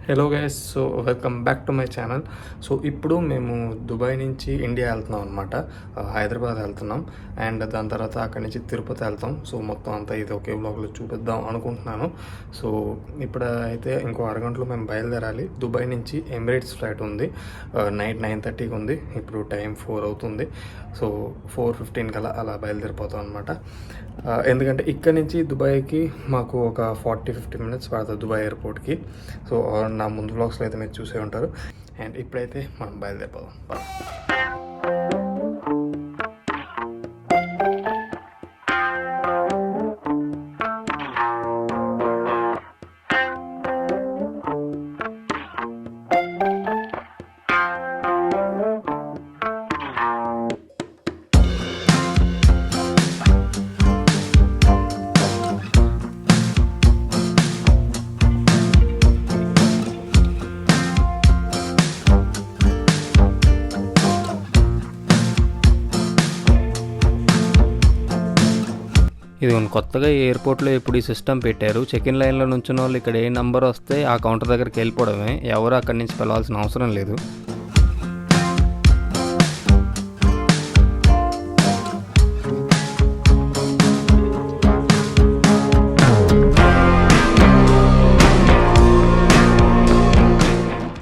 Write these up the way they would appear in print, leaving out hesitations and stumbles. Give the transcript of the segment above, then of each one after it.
Hello guys, so welcome back to my channel. So ఇప్పుడు మేము Dubai నుంచి India వెళ్తున్నాం అనమాట. హైదరాబాద్ వెళ్తున్నాం అండ్ దాని తర్వాత అక్కడి నుంచి తిరుపతి వెళ్తాం. సో మొత్తం అంతా ఇది ఒకే బ్లాగ్లో చూపిద్దాం అనుకుంటున్నాను. సో ఇప్పుడు అయితే ఇంకో అరగంటలో మేము బయలుదేరాలి. దుబాయ్ నుంచి ఎమిరేట్స్ ఫ్లైట్ ఉంది, నైట్ 9:30కి ఉంది. ఇప్పుడు టైం 4 అవుతుంది. సో 4:15 కల్లా అలా బయలుదేరిపోతాం అనమాట. ఎందుకంటే ఇక్కడ నుంచి దుబాయ్కి మాకు ఒక 40-50 మినిట్స్ పడుతుంది దుబాయ్ ఎయిర్పోర్ట్కి. సో నా ముందు బ్లాగ్స్లో అయితే మీరు చూసే ఉంటారు. అండ్ ఇప్పుడైతే మనం బయలుదేరిపోదాం. ఇది కొత్తగా ఎయిర్పోర్ట్లో ఇప్పుడు ఈ సిస్టమ్ పెట్టారు. చెక్ ఇన్ లైన్లో నుంచిన వాళ్ళు ఇక్కడ ఏ నెంబర్ వస్తే ఆ కౌంటర్ దగ్గరికి వెళ్ళిపోవడమే, ఎవరు అక్కడి నుంచి పిలవాల్సిన అవసరం లేదు.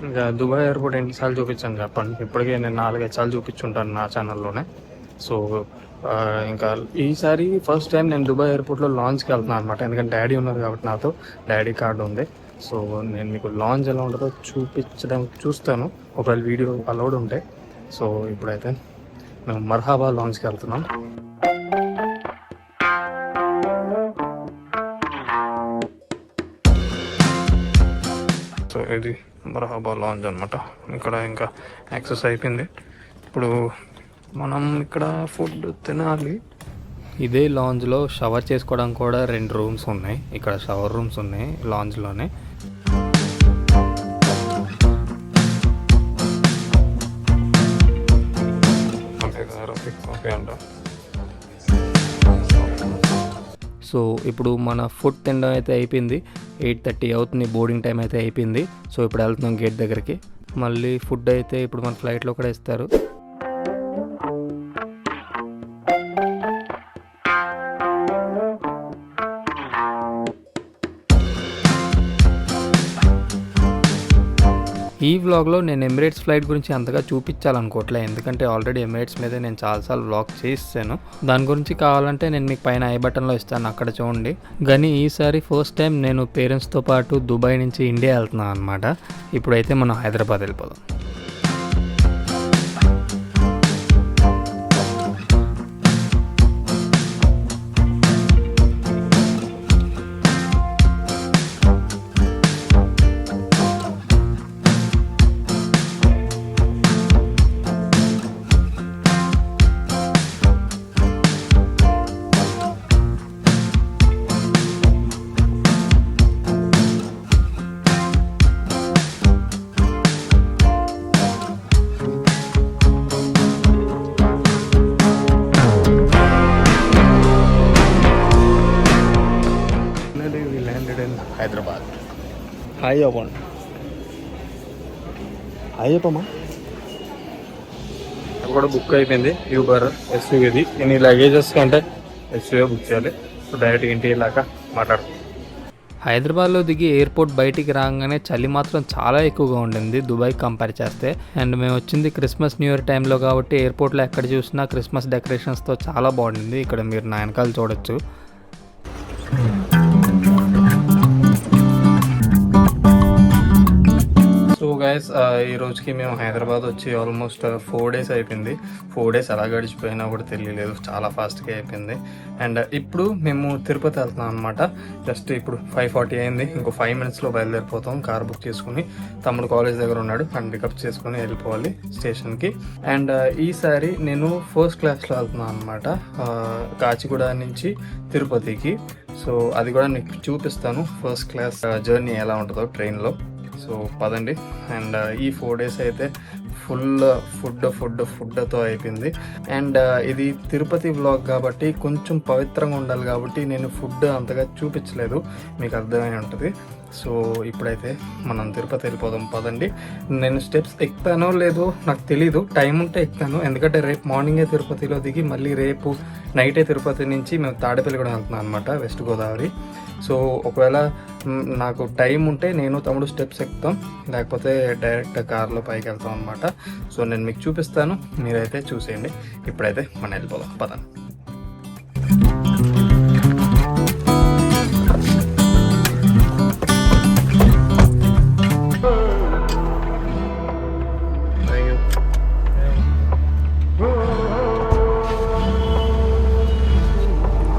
ఇంకా దుబాయ్ ఎయిర్పోర్ట్ ఎన్నిసార్లు చూపించాను చెప్పండి. ఇప్పటికే నేను 4-5 సార్లు చూపించుంటాను నా ఛానల్లోనే. సో ఇంకా ఈసారి ఫస్ట్ టైం నేను దుబాయ్ ఎయిర్పోర్ట్లో లాంచ్కి వెళ్తున్నాను అనమాట. ఎందుకంటే డాడీ ఉన్నారు కాబట్టి నాతో డాడీ కార్డు ఉంది. సో నేను మీకు లాంచ్ ఎలా ఉంటుందో చూస్తాను ఒకవేళ వీడియో అలౌడ్ ఉంటే. సో ఇప్పుడైతే మేము మర్హాబా లాంచ్కి వెళ్తున్నాం. సో ఇది మర్హాబా లాంచ్ అనమాట. ఇక్కడ ఇంకా యాక్సెస్ అయిపోయింది. ఇప్పుడు మనం ఇక్కడ ఫుడ్ తినాలి. ఇదే లాంజ్లో షవర్ చేసుకోవడానికి కూడా 2 రూమ్స్ ఉన్నాయి. ఇక్కడ షవర్ రూమ్స్ ఉన్నాయి లాంజ్లోనే. సో ఇప్పుడు మన ఫుడ్ తినడం అయితే అయిపోయింది. 8:30 అవుతుంది, బోర్డింగ్ టైం అయితే అయిపోయింది. సో ఇప్పుడు వెళ్తున్నాం గేట్ దగ్గరికి. మళ్ళీ ఫుడ్ అయితే ఇప్పుడు మన ఫ్లైట్లో కూడా ఇస్తారు. ఈ వ్లాగ్లో నేను ఎమిరేట్స్ ఫ్లైట్ గురించి అంతగా చూపించాలనుకోవట్లే, ఎందుకంటే ఆల్రెడీ ఎమిరేట్స్ మీద నేను చాలాసార్లు వ్లాగ్ చేసాను. దాని గురించి కావాలంటే నేను మీకు పైన ఐ బటన్లో ఇస్తాను, అక్కడ చూడండి. కానీ ఈసారి ఫస్ట్ టైం నేను పేరెంట్స్తో పాటు దుబాయ్ నుంచి ఇండియా వెళ్తున్నాను అనమాట. ఇప్పుడైతే మనం హైదరాబాద్ వెళ్ళిపోదాం. హైదరాబాద్. హాయ్ చెప్పండి, హాయ్ చెప్పమ్మా. కూడా బుక్ అయిపోయింది యూబర్ ఎస్యూవీది. ఇన్ని లగేజెస్ కంటే ఎస్యూవీ బుక్ చేయాలి. సో డైరెక్ట్ ఇంటికి వెళ్ళాక మాట్లాడు. హైదరాబాద్లో దిగి ఎయిర్పోర్ట్ బయటికి రాగానే చలి మాత్రం చాలా ఎక్కువగా ఉండింది దుబాయ్ కంపేర్ చేస్తే. అండ్ మేము వచ్చింది క్రిస్మస్ న్యూ ఇయర్ టైంలో కాబట్టి ఎయిర్పోర్ట్లో ఎక్కడ చూసినా క్రిస్మస్ డెకరేషన్స్తో చాలా బాగుండింది. ఇక్కడ మీరు నా వెనకాల చూడొచ్చు. సో గైస్, ఈ రోజుకి మేము హైదరాబాద్ వచ్చి ఆల్మోస్ట్ 4 days అయిపోయింది. 4 days ఎలా గడిచిపోయినా కూడా తెలియలేదు, చాలా ఫాస్ట్గా అయిపోయింది. అండ్ ఇప్పుడు మేము తిరుపతి వెళ్తున్నాం అనమాట. జస్ట్ ఇప్పుడు 5:40 అయింది. ఇంకో 5 minutesలో బయలుదేరిపోతాం. కార్ బుక్ చేసుకుని, తమ్ముడు కాలేజ్ దగ్గర ఉన్నాడు, అండ్ పికప్ చేసుకుని వెళ్ళిపోవాలి స్టేషన్కి. అండ్ ఈసారి నేను ఫస్ట్ క్లాస్లో వెళ్తున్నాను అనమాట, కాచిగూడ నుంచి తిరుపతికి. సో అది కూడా మీకు చూపిస్తాను, ఫస్ట్ క్లాస్ జర్నీ ఎలా ఉంటుందో ట్రైన్లో. సో పదండి. అండ్ ఈ 4 days అయితే ఫుల్ ఫుడ్తో అయిపోయింది. అండ్ ఇది తిరుపతి వ్లాగ్ కాబట్టి కొంచెం పవిత్రంగా ఉండాలి కాబట్టి నేను ఫుడ్ అంతగా చూపించలేదు, మీకు అర్థమై ఉంటుంది. సో ఇప్పుడైతే మనం తిరుపతి వెళ్ళిపోదాం పదండి. నేను స్టెప్స్ ఎక్కుతానో లేదో నాకు తెలీదు, టైం ఉంటే ఎక్కుతాను, ఎందుకంటే రేపు మార్నింగే తిరుపతిలో దిగి మళ్ళీ రేపు నైటే తిరుపతి నుంచి మేము తాడేపల్లిగూడెం వెళ్తున్నాం అనమాట, వెస్ట్ గోదావరి. సో ఒకవేళ నాకు టైం ఉంటే నేను తమ్ముడు స్టెప్స్ ఎక్కుతాం, లేకపోతే డైరెక్ట్ కార్లో పైకి వెళ్తాం అనమాట. సో నేను మీకు చూపిస్తాను, మీరైతే చూసేయండి. ఇప్పుడైతే మనం వెళ్ళిపోదాం పదండి.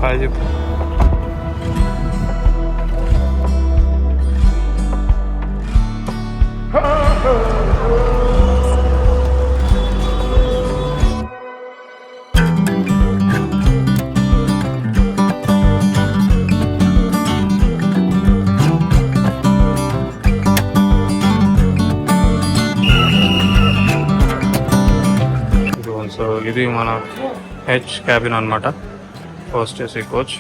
హాయ్ చెప్పు. సో ఇది మన హెచ్ క్యాబిన్ అనమాట, ఫస్ట్ ఏసీ కోచ్.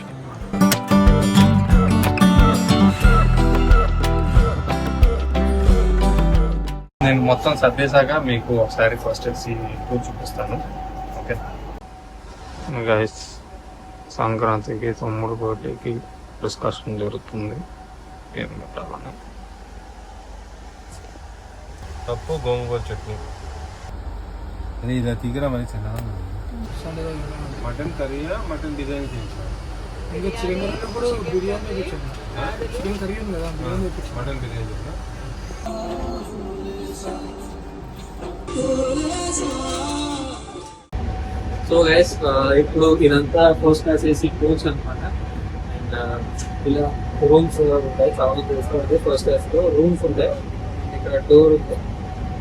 నేను మొత్తం సర్దేశాక మీకు ఒకసారి ఫస్ట్ ఏసీ కోచ్ చూపిస్తాను. ఓకే గైస్, సంక్రాంతికి తమ్ముడు బర్త్డేకి డిస్కషన్ జరుగుతుంది ఏం పెట్టాలని. పప్పు గోంగూర చట్నీ, అది ఇలా తీగరా మరి చాలా మటన్ కర్రీయా మటన్ డిజైన్ చేయించాను. మటన్ బిర్యానీ చెప్పిన. సో గైస్, ఇప్పుడు ఇదంతా ఫస్ట్ క్లాస్ ఏసీ కోచ్ అనమాట. అండ్ ఇలా రూమ్స్ ఉంటాయి, చాలా తెలుసుకోవాలి. ఫస్ట్ క్లాస్లో రూమ్స్ ఉంటాయి, ఇక్కడ డోర్ ఉంది.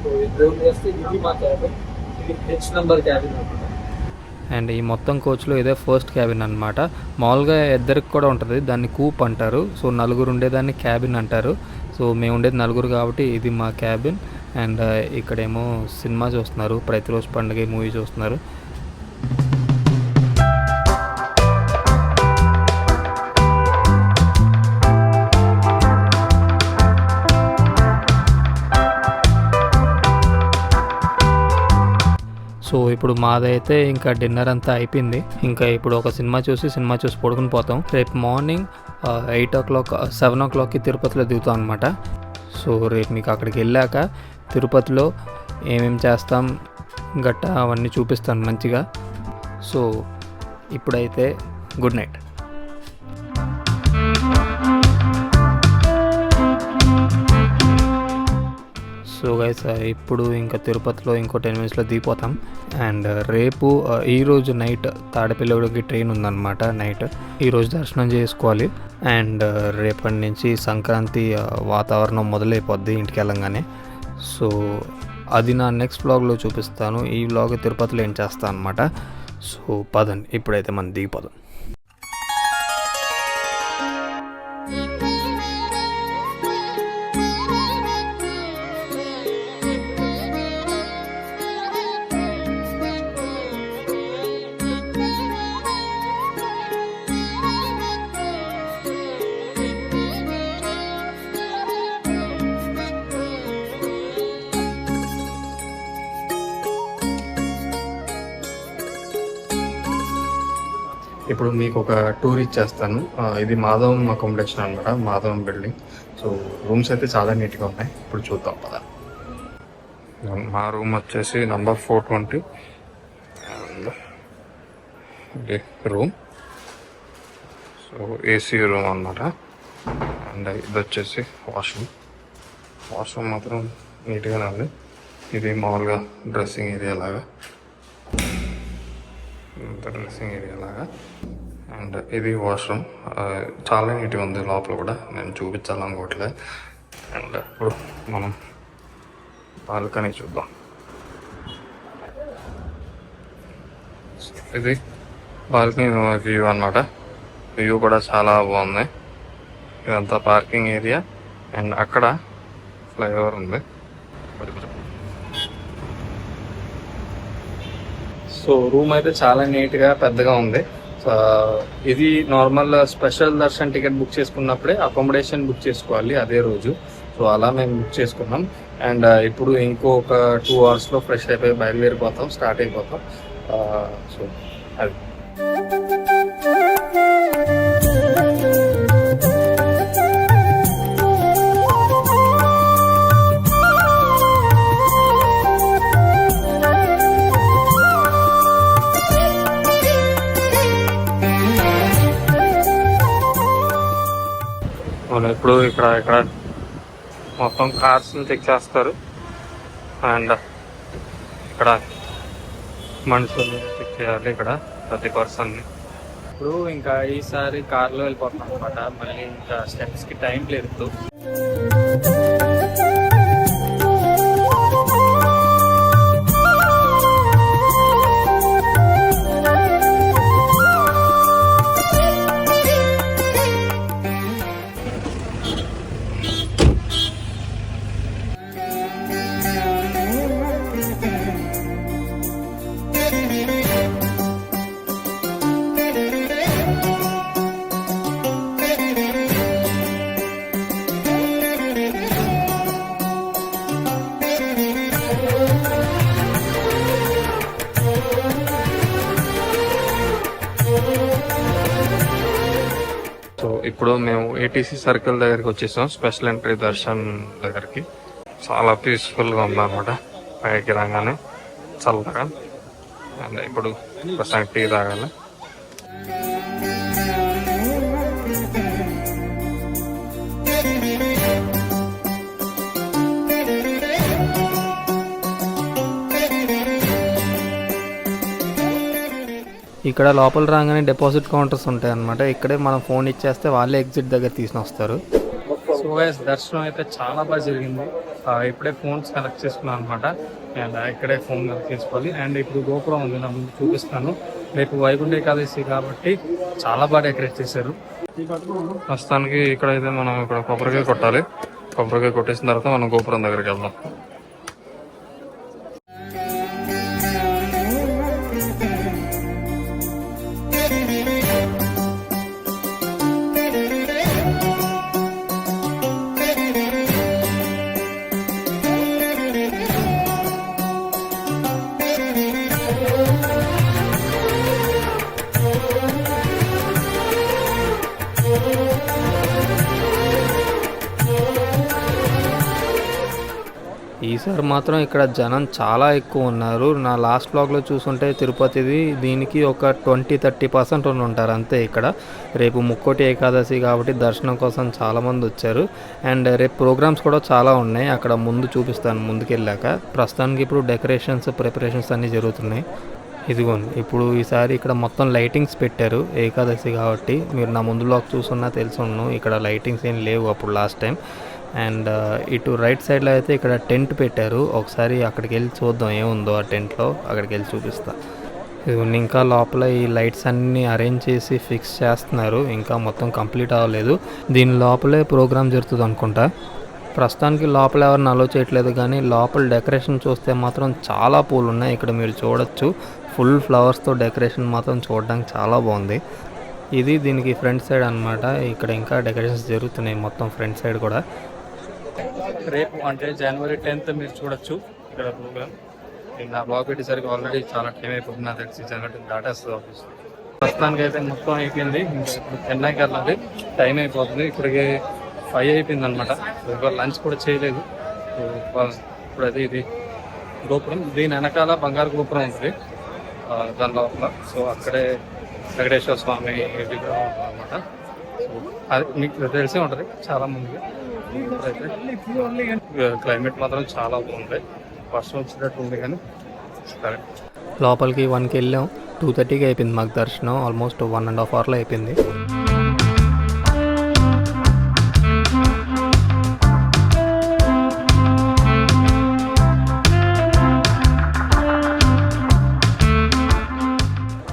సో ఈ డోర్ చేస్తే ఇది మా క్యాబిన్, ఇది హెచ్ నెంబర్ క్యాబిన్ అనమాట. అండ్ ఈ మొత్తం కోచ్లో ఇదే ఫస్ట్ క్యాబిన్ అనమాట. మామూలుగా ఇద్దరికి కూడా ఉంటుంది, దాన్ని కూప్ అంటారు. సో నలుగురు ఉండేదాన్ని క్యాబిన్ అంటారు. సో మేము ఉండేది నలుగురు కాబట్టి ఇది మా క్యాబిన్. అండ్ ఇక్కడేమో సినిమా చూస్తున్నారు, ప్రతిరోజు పండుగ మూవీ చూస్తున్నారు. సో ఇప్పుడు మాదైతే ఇంకా డిన్నర్ అంతా అయిపోయింది. ఇంకా ఇప్పుడు ఒక సినిమా చూసి పడుకుని పోతాం. రేపు మార్నింగ్ 8 o'clock 7 o'clockకి తిరుపతిలో దిగుతాం అనమాట. సో రేపు మీకు అక్కడికి వెళ్ళాక తిరుపతిలో ఏమేమి చేస్తాం గట్టా అవన్నీ చూపిస్తాను మంచిగా. సో ఇప్పుడైతే గుడ్ నైట్. సో గైస్, ఇప్పుడు ఇంకా తిరుపతిలో ఇంకో 10 minutesలో దిగిపోతాం. అండ్ రేపు ఈరోజు నైట్ తాడేపల్లిగూడెంకి ట్రైన్ ఉందన్నమాట. నైట్ ఈరోజు దర్శనం చేసుకోవాలి. అండ్ రేపటి నుంచి సంక్రాంతి వాతావరణం మొదలైపోద్ది ఇంటికి వెళ్ళంగానే. సో అది నా నెక్స్ట్ వ్లాగ్లో చూపిస్తాను. ఈ వ్లాగ్ తిరుపతిలో ఏం చేస్తాను అనమాట. సో పదండి, ఇప్పుడైతే మనం దిగిపోదాం. ఇప్పుడు మీకు ఒక టూర్ ఇచ్చేస్తాను. ఇది మాధవం అకామిడేషన్ అనమాట, మాధవం బిల్డింగ్. సో రూమ్స్ అయితే చాలా నీట్గా ఉన్నాయి, ఇప్పుడు చూద్దాం కదా. మా రూమ్ వచ్చేసి number 420 and room. So AC room అనమాట. అండ్ ఇది వచ్చేసి వాష్రూమ్ మాత్రం నీట్గానే ఉంది. ఇది మామూలుగా డ్రెస్సింగ్ ఏరియా లాగా, అండ్ ఇది వాష్రూమ్. చాలా నీట్గా ఉంది లోపల కూడా, నేను చూపించాలనుకోవట్లే. అండ్ ఇప్పుడు మనం బాల్కనీ చూద్దాం. ఇది బాల్కనీ వ్యూ అన్నమాట. వ్యూ కూడా చాలా బాగుంది. ఇదంతా పార్కింగ్ ఏరియా. అండ్ అక్కడ ఫ్లైఓవర్ ఉంది. సో రూమ్ అయితే చాలా నీట్గా పెద్దగా ఉంది. ఇది normal special darshan ticket book చేసుకున్నప్పుడే అకామిడేషన్ బుక్ చేసుకోవాలి అదే రోజు. సో అలా మేము బుక్ చేసుకున్నాం. అండ్ ఇప్పుడు ఇంకొక 2 అవర్స్లో ఫ్రెష్ అయిపోయి బయలుదేరిపోతాం, స్టార్ట్ అయిపోతాం. సో అది ఇప్పుడు ఇక్కడ మొత్తం కార్స్ని చెక్ చేస్తారు. అండ్ ఇక్కడ మనుషుల్ని చెక్ చేయాలి ఇక్కడ ప్రతి పర్సన్ని. ఇప్పుడు ఇంకా ఈసారి కార్లో వెళ్ళిపోతున్నాం అనమాట. మళ్ళీ ఇంకా స్టెప్స్కి టైం లేదు ఇప్పుడు. సో ఇప్పుడు మేము ఏటీసీ సర్కిల్ దగ్గరికి వచ్చేసాం, స్పెషల్ ఎంట్రీ దర్శన్ దగ్గరికి. చాలా పీస్ఫుల్గా ఉందన్నమాట. పైకి రాగానే చల్లగా. అండ్ ఇప్పుడు ప్రస్తుతానికి టీ తాగాలి. ఇక్కడ లోపల రాగానే డిపాజిట్ కౌంటర్స్ ఉంటాయి అన్నమాట. ఇక్కడే మనం ఫోన్ ఇచ్చేస్తే వాళ్ళే ఎగ్జిట్ దగ్గర తీసుకుని వస్తారు. సో గైస్, దర్శనం అయితే చాలా బాగా జరిగింది. ఇప్పుడే ఫోన్స్ కనెక్ట్ చేసుకున్నాను అనమాట. అండ్ ఇక్కడే ఫోన్ కనెక్ట్ చేసుకోవాలి. అండ్ ఇప్పుడు గోపురం ఉంది, నా ముందు చూపిస్తాను. రేపు వైకుంఠ ఏకాదశి కాబట్టి చాలా బాగా డెకరేట్ చేశారు. ప్రస్తుతానికి ఇక్కడైతే మనం ఇక్కడ కొబ్బరికాయ కొట్టాలి. కొబ్బరికాయ కొట్టేసిన తర్వాత మనం గోపురం దగ్గరికి వెళ్దాం. ఈసారి మాత్రం ఇక్కడ జనం చాలా ఎక్కువ ఉన్నారు. నా లాస్ట్ బ్లాగ్లో చూసుంటే తిరుపతిది దీనికి ఒక 20-30% ఉంటారు అంతే. ఇక్కడ రేపు ముక్కోటి ఏకాదశి కాబట్టి దర్శనం కోసం చాలామంది వచ్చారు. అండ్ రేపు ప్రోగ్రామ్స్ కూడా చాలా ఉన్నాయి, అక్కడ ముందు చూపిస్తాను ముందుకెళ్ళాక. ప్రస్తుతానికి ఇప్పుడు డెకరేషన్స్ ప్రిపరేషన్స్ అన్నీ జరుగుతున్నాయి. ఇదిగోండి, ఇప్పుడు ఈసారి ఇక్కడ మొత్తం లైటింగ్స్ పెట్టారు ఏకాదశి కాబట్టి. మీరు నా ముందు బ్లాగ్ చూసున్నా తెలుసున్నాను, ఇక్కడ లైటింగ్స్ ఏం లేవు అప్పుడు లాస్ట్ టైం. అండ్ ఇటు రైట్ సైడ్లో అయితే ఇక్కడ టెంట్ పెట్టారు. ఒకసారి అక్కడికి వెళ్ళి చూద్దాం ఏముందో ఆ టెంట్లో. అక్కడికి వెళ్ళి చూపిస్తా. ఇదిగోండి, ఇంకా లోపల ఈ లైట్స్ అన్నీ అరేంజ్ చేసి ఫిక్స్ చేస్తున్నారు. ఇంకా మొత్తం కంప్లీట్ అవ్వలేదు. దీని లోపలే ప్రోగ్రామ్ జరుగుతుంది అనుకుంటా. ప్రస్తుతానికి లోపల ఎవరిని అలో చేయట్లేదు, కానీ లోపల డెకరేషన్ చూస్తే మాత్రం చాలా పూలు ఉన్నాయి. ఇక్కడ మీరు చూడొచ్చు, ఫుల్ ఫ్లవర్స్తో డెకరేషన్ మాత్రం చూడడానికి చాలా బాగుంది. ఇది దీనికి ఫ్రంట్ సైడ్ అన్నమాట. ఇక్కడ ఇంకా డెకరేషన్స్ జరుగుతున్నాయి మొత్తం ఫ్రంట్ సైడ్ కూడా. రేపు అంటే January 10th మీరు చూడొచ్చు ఇక్కడ ప్రోగ్రామ్. నా బ్లాగ్ పెట్టేసరికి ఆల్రెడీ చాలా టైం అయిపోతుంది, నాకు తెలిసి January 10 దాటేస్తుంది ఆఫీస్. ప్రస్తుతానికి అయితే మొత్తం అయిపోయింది. ఇంకా ఇప్పుడు చెన్నైకి వెళ్ళాలి, టైం అయిపోతుంది. ఇప్పటికే 5 అయిపోయింది అనమాట. ఇవాళ లంచ్ కూడా చేయలేదు. ఇప్పుడు అది ఇది గోపురం, దీని వెనకాల బంగారు గోపురం ఉంటుంది దాని లోపల. సో అక్కడే వెంకటేశ్వర స్వామి విగ్రహం అనమాట. సో అది మీకు తెలిసే ఉంటుంది చాలా మందికి. క్లైమేట్ మాత్రం చాలా బాగుంది, వర్షం వచ్చినట్టు ఉంది కానీ సరే. లోపలికి 1కి వెళ్ళాం, 2:30కి అయిపోయింది మాకు దర్శనం. ఆల్మోస్ట్ 1.5 అవర్లో అయిపోయింది.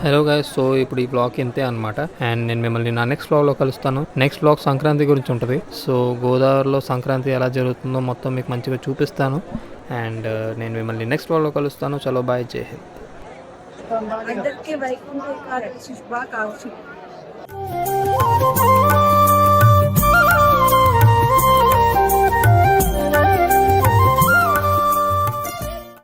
హలో గైస్, సో ఇప్పుడు ఈ బ్లాగ్ ఇంతే అనమాట. అండ్ నేను మిమ్మల్ని నా నెక్స్ట్ బ్లాగ్లో కలుస్తాను. నెక్స్ట్ బ్లాగ్ సంక్రాంతి గురించి ఉంటుంది. సో గోదావరిలో సంక్రాంతి ఎలా జరుగుతుందో మొత్తం మీకు మంచిగా చూపిస్తాను. అండ్ నేను మిమ్మల్ని నెక్స్ట్ బ్లాగ్లో కలుస్తాను. చలో బాయ్, జై హింద్. అందరికీ వైకుంఠ ఏకాదశి శుభాకాంక్షలు.